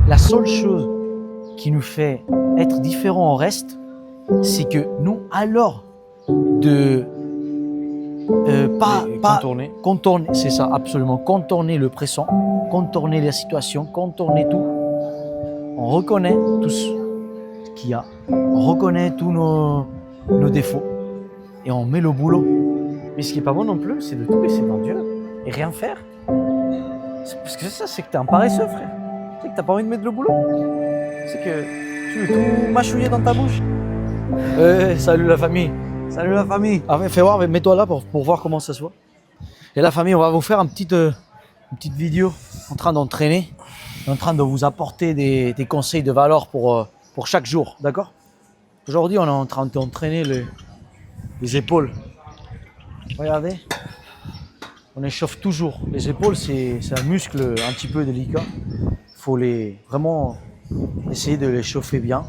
la seule chose qui nous fait être différents au reste, c'est que nous, alors de contourner, c'est ça, absolument, contourner le présent, contourner la situation, contourner tout, on reconnaît tout ce qu'il y a, on reconnaît tous nos défauts et on met le boulot. Mais ce qui est pas bon non plus, c'est de tout laisser dans Dieu et rien faire. Parce que ça, c'est que t'es un paresseux, frère. C'est que t'as pas envie de mettre le boulot. C'est que tu veux tout mâchouiller dans ta bouche. Salut la famille. Salut la famille. Ah, fais voir, mets-toi là pour voir comment ça se voit. Et la famille, on va vous faire une petite vidéo en train d'entraîner, en train de vous apporter des conseils de valeur pour chaque jour, d'accord? Aujourd'hui, on est en train d'entraîner les épaules. Regardez, on échauffe toujours. Les épaules, c'est un muscle un petit peu délicat. Il faut vraiment essayer de les chauffer bien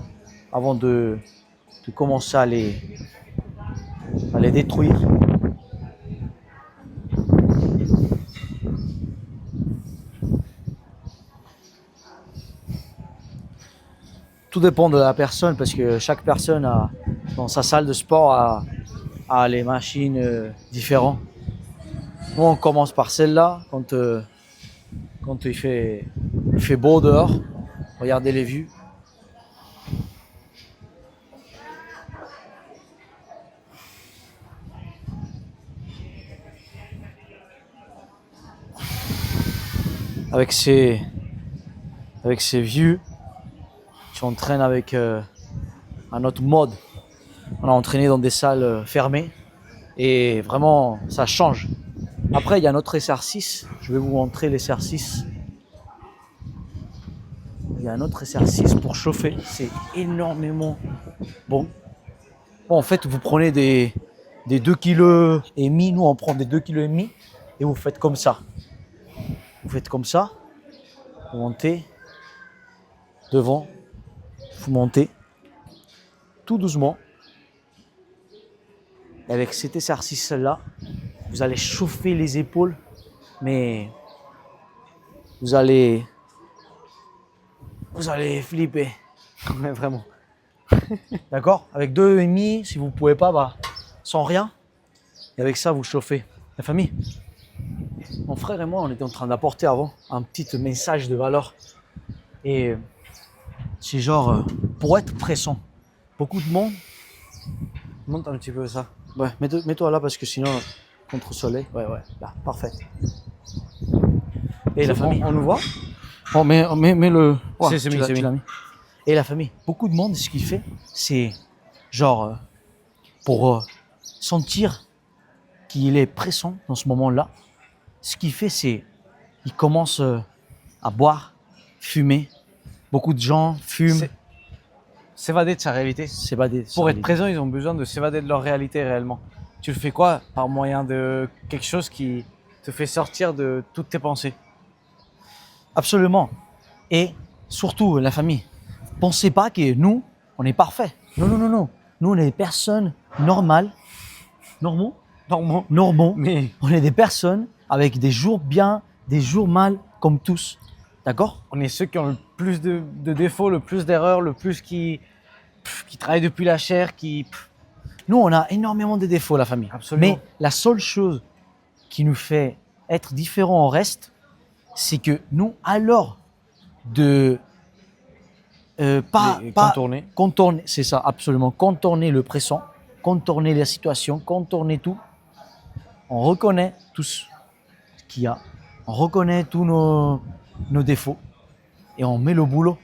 avant de commencer à les détruire. Tout dépend de la personne parce que chaque personne dans sa salle de sport a les machines différentes. Nous, on commence par celle-là quand il fait beau dehors. Regardez les vues. Avec ces vues, tu entraînes avec un autre mode. On a entraîné dans des salles fermées et vraiment ça change. Après, il y a un autre exercice. Je vais vous montrer l'exercice. Il y a un autre exercice pour chauffer. C'est énormément bon. En fait, vous prenez des 2,5 kg. Nous, on prend des 2,5 kg et vous faites comme ça. Vous faites comme ça. Vous montez devant. Vous montez tout doucement. Et avec cet exercice-là, vous allez chauffer les épaules, mais vous allez flipper. Mais vraiment. D'accord? Avec 2,5, si vous ne pouvez pas, sans rien. Et avec ça, vous chauffez. La famille, mon frère et moi, on était en train d'apporter avant un petit message de valeur. Et c'est genre, pour être pressant, beaucoup de monde. Monte un petit peu ça. Ouais, mets-toi là parce que sinon, contre le soleil. Ouais, là, parfait. Et la famille. On nous voit? Oh, mets le. Ouais, tu l'as mis. Et la famille. Beaucoup de monde, ce qu'il fait, c'est genre pour sentir qu'il est pressant dans ce moment-là. Ce qu'il fait, c'est il commence à boire, fumer. Beaucoup de gens fument. S'évader de sa réalité. Pour être présent, ils ont besoin de s'évader de leur réalité réellement. Tu le fais quoi? Par moyen de quelque chose qui te fait sortir de toutes tes pensées. Absolument. Et surtout, la famille, pensez pas que nous, on est parfait. Non. Nous, on est des personnes normales. Normaux, mais on est des personnes avec des jours bien, des jours mal, comme tous. D'accord? On est ceux qui ont le plus de défauts, le plus d'erreurs, le plus qui travaillent depuis la chair, Nous, on a énormément de défauts, la famille. Absolument. Mais la seule chose qui nous fait être différents au reste, c'est que nous, alors de contourner, c'est ça, absolument, contourner le présent, contourner la situation, contourner tout, on reconnaît tout ce qu'il y a, on reconnaît tous nos défauts et on met le boulot.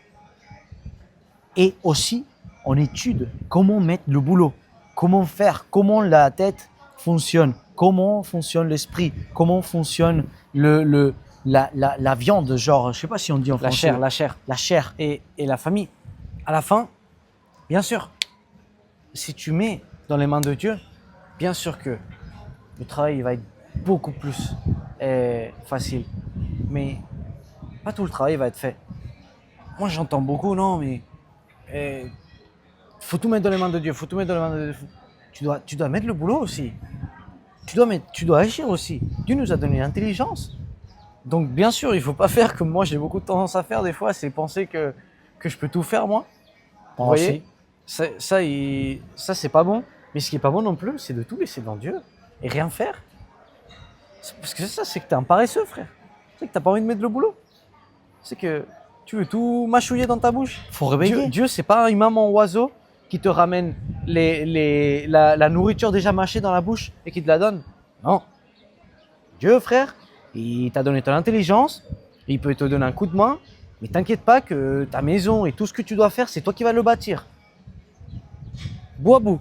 Et aussi, on étude comment mettre le boulot, comment faire, comment la tête fonctionne, comment fonctionne l'esprit, comment fonctionne la viande, genre, je sais pas si on dit en français. La chair. Et la famille. À la fin, bien sûr, si tu mets dans les mains de Dieu, bien sûr que le travail va être beaucoup plus facile. Mais pas tout le travail va être fait. Moi, j'entends beaucoup, non, mais faut tout mettre dans les mains de Dieu, Tu dois mettre le boulot aussi. Tu dois agir aussi. Dieu nous a donné l'intelligence. Donc bien sûr, il faut pas faire comme moi j'ai beaucoup de tendance à faire des fois, c'est penser que je peux tout faire moi. Vous Moi aussi. voyez, ça c'est pas bon. Mais ce qui est pas bon non plus, c'est de tout laisser dans Dieu et rien faire. Parce que c'est ça, c'est que t'es un paresseux, frère. C'est que t'as pas envie de mettre le boulot. C'est que tu veux tout mâchouiller dans ta bouche. Faut réveiller. Dieu c'est pas une maman oiseau qui te ramène la nourriture déjà mâchée dans la bouche et qui te la donne. Non. Dieu, frère, il t'a donné ton intelligence, il peut te donner un coup de main, mais t'inquiète pas que ta maison et tout ce que tu dois faire, c'est toi qui vas le bâtir. Bout à bout.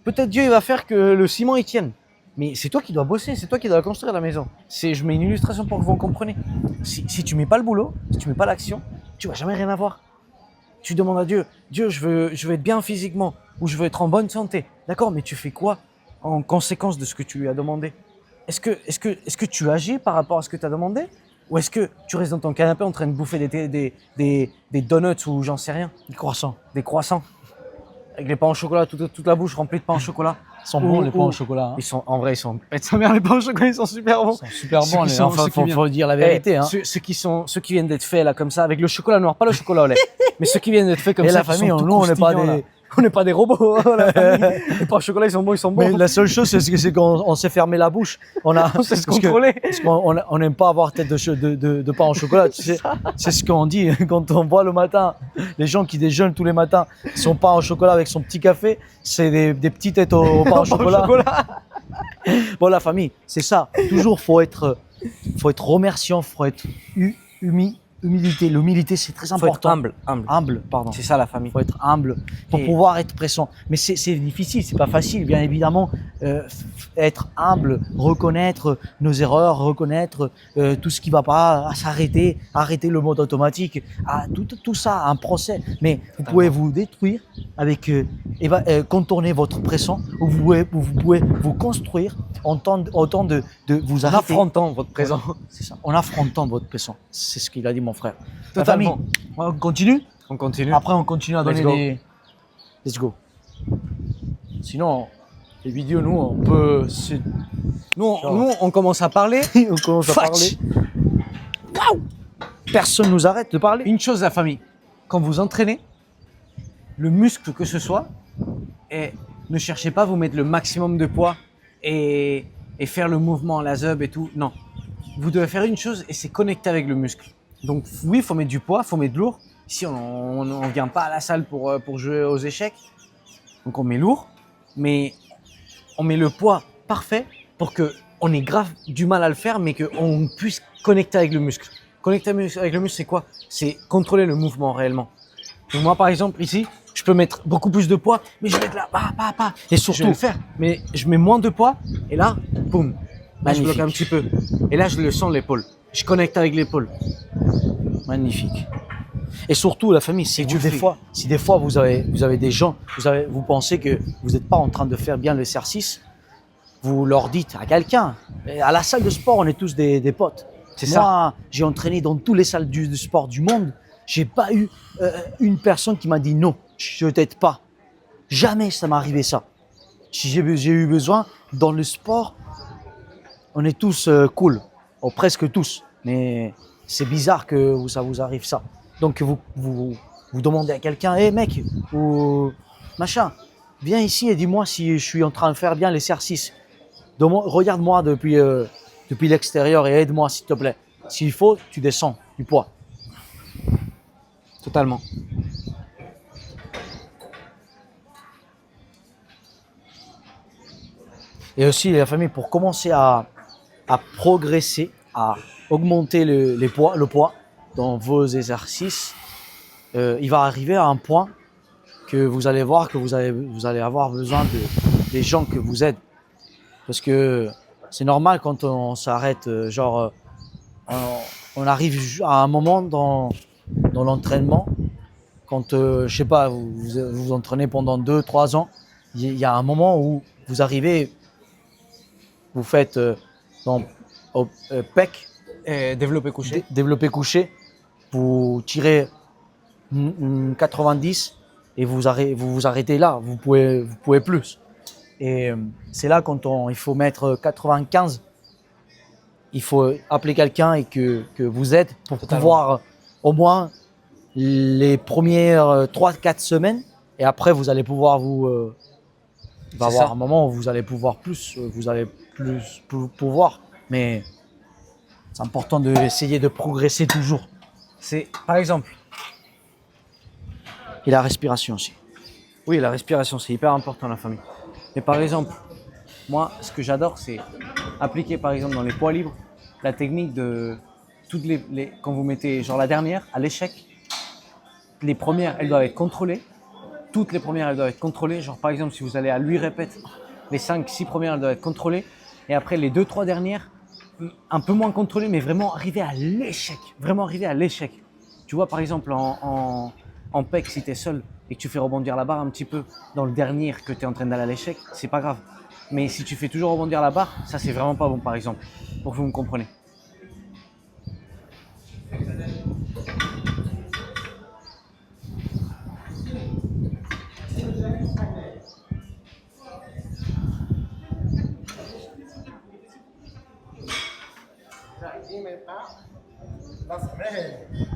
Peut-être Dieu il va faire que le ciment il tienne, mais c'est toi qui dois bosser, c'est toi qui dois construire la maison. Je mets une illustration pour que vous compreniez. Si tu mets pas le boulot, si tu mets pas l'action, tu vas jamais rien avoir. Tu demandes à Dieu, Dieu, je veux être bien physiquement, ou je veux être en bonne santé. D'accord, mais tu fais quoi en conséquence de ce que tu lui as demandé? Est-ce que tu agis par rapport à ce que tu as demandé? Ou est-ce que tu restes dans ton canapé en train de bouffer des donuts ou j'en sais rien? Des croissants. Des croissants. Avec les pains au chocolat, toute la bouche remplie de pains au chocolat. Ils sont bons, les pains au chocolat. Hein. En vrai, ils sont. Pète sa mère, les pains au chocolat, ils sont super bons. Ils sont super bons. Enfin, faut dire la vérité. Hein. Ceux qui viennent d'être faits là comme ça, avec le chocolat noir, pas le chocolat au lait, mais ceux qui viennent d'être faits comme Et ça. la famille, nous, on n'est pas des robots. Hein, la famille. Les pains au chocolat, ils sont bons. Mais la seule chose, c'est qu'on s'est fermé la bouche. On sait se contrôler. Parce qu'on n'aime pas avoir tête de pain au chocolat. Tu sais, c'est ce qu'on dit quand on voit le matin les gens qui déjeunent tous les matins son pain au chocolat avec son petit café. C'est des petites têtes au pain au chocolat. Bon, la famille, c'est ça. Toujours, faut être remerciant, faut être humilité. L'humilité, c'est très important. Faut être humble. Humble, pardon. C'est ça la famille. Faut être humble pour pouvoir être pressant. Mais c'est difficile, c'est pas facile, bien évidemment. Être humble, reconnaître nos erreurs, reconnaître tout ce qui va pas, arrêter le mode automatique, tout ça, un procès. Mais vous pouvez vous détruire avec contourner votre pression, ou vous pouvez vous construire en temps de vous arrêter. En affrontant votre présent. C'est ça. En affrontant votre pression. C'est ce qu'il a dit mon frère. Totalement. La famille, on continue. On continue. Après, on continue à donner Let's go. des. Let's go. Sinon, les vidéos, nous, on peut. Nous, on commence à parler. On commence à parler. Waouh! Personne nous arrête de parler. Une chose, la famille. Quand vous entraînez, le muscle que ce soit, ne cherchez pas à vous mettre le maximum de poids et faire le mouvement à la zub et tout. Non. Vous devez faire une chose et c'est connecter avec le muscle. Donc oui, il faut mettre du poids, il faut mettre lourd. Ici, on ne vient pas à la salle pour jouer aux échecs. Donc on met lourd, mais on met le poids parfait pour qu'on ait grave du mal à le faire, mais qu'on puisse connecter avec le muscle. Connecter avec le muscle, c'est quoi? C'est contrôler le mouvement réellement. Donc moi, par exemple, ici, je peux mettre beaucoup plus de poids, mais je vais être là, Et je vais le faire. Mais je mets moins de poids, et là, boum, là, je bloque un petit peu. Et là, je le sens l'épaule. Je connecte avec l'épaule. Magnifique. Et surtout, la famille, si des fois vous avez des gens, vous pensez que vous n'êtes pas en train de faire bien l'exercice, vous leur dites à quelqu'un. À la salle de sport, on est tous des potes. C'est Moi, ça. j'ai entraîné dans toutes les salles de sport du monde. J'ai pas eu une personne qui m'a dit non, je t'aide pas. Jamais ça m'est arrivé ça. Si j'ai eu besoin, dans le sport, on est tous cool, ou presque tous. Mais c'est bizarre que ça vous arrive ça. Donc vous demandez à quelqu'un, hé mec, ou machin, viens ici et dis-moi si je suis en train de faire bien l'exercice. Regarde-moi depuis l'extérieur et aide-moi s'il te plaît. S'il faut, tu descends du poids. Totalement. Et aussi la famille, pour commencer à progresser, à augmenter le poids dans vos exercices, il va arriver à un point que vous allez voir que vous allez avoir besoin des gens que vous aident. Parce que c'est normal quand on s'arrête, on arrive à un moment dans l'entraînement, quand, je sais pas, vous entraînez pendant 2-3 ans, il y a un moment où vous arrivez, vous faites pec, Développer couché. développé couché, vous tirez 90 et vous vous arrêtez là, vous pouvez plus. Et c'est là quand il faut mettre 95, il faut appeler quelqu'un et que vous aide pour Totalement. pouvoir au moins les premières 3-4 semaines. Et après, vous allez pouvoir il va y C'est avoir ça. un moment où vous allez pouvoir plus, vous allez plus pouvoir. Mais c'est important d'essayer de progresser toujours. C'est, par exemple, Et la respiration aussi. oui, la respiration, c'est hyper important, la famille. Mais par exemple, moi, ce que j'adore, c'est appliquer, par exemple, dans les poids libres, la technique de toutes quand vous mettez, genre la dernière, à l'échec, les premières, elles doivent être contrôlées. Toutes les premières, elles doivent être contrôlées. Genre, par exemple, si vous allez à 8 répètes, les 5-6 premières, elles doivent être contrôlées. Et après, les 2-3 dernières, un peu moins contrôlées, mais vraiment arriver à l'échec. Vraiment arriver à l'échec. Tu vois, par exemple, en pec, si tu es seul et que tu fais rebondir la barre un petit peu dans le dernier que tu es en train d'aller à l'échec, c'est pas grave. Mais si tu fais toujours rebondir la barre, ça, c'est vraiment pas bon, par exemple. Pour que vous me compreniez. Dime, pa, vas a ver.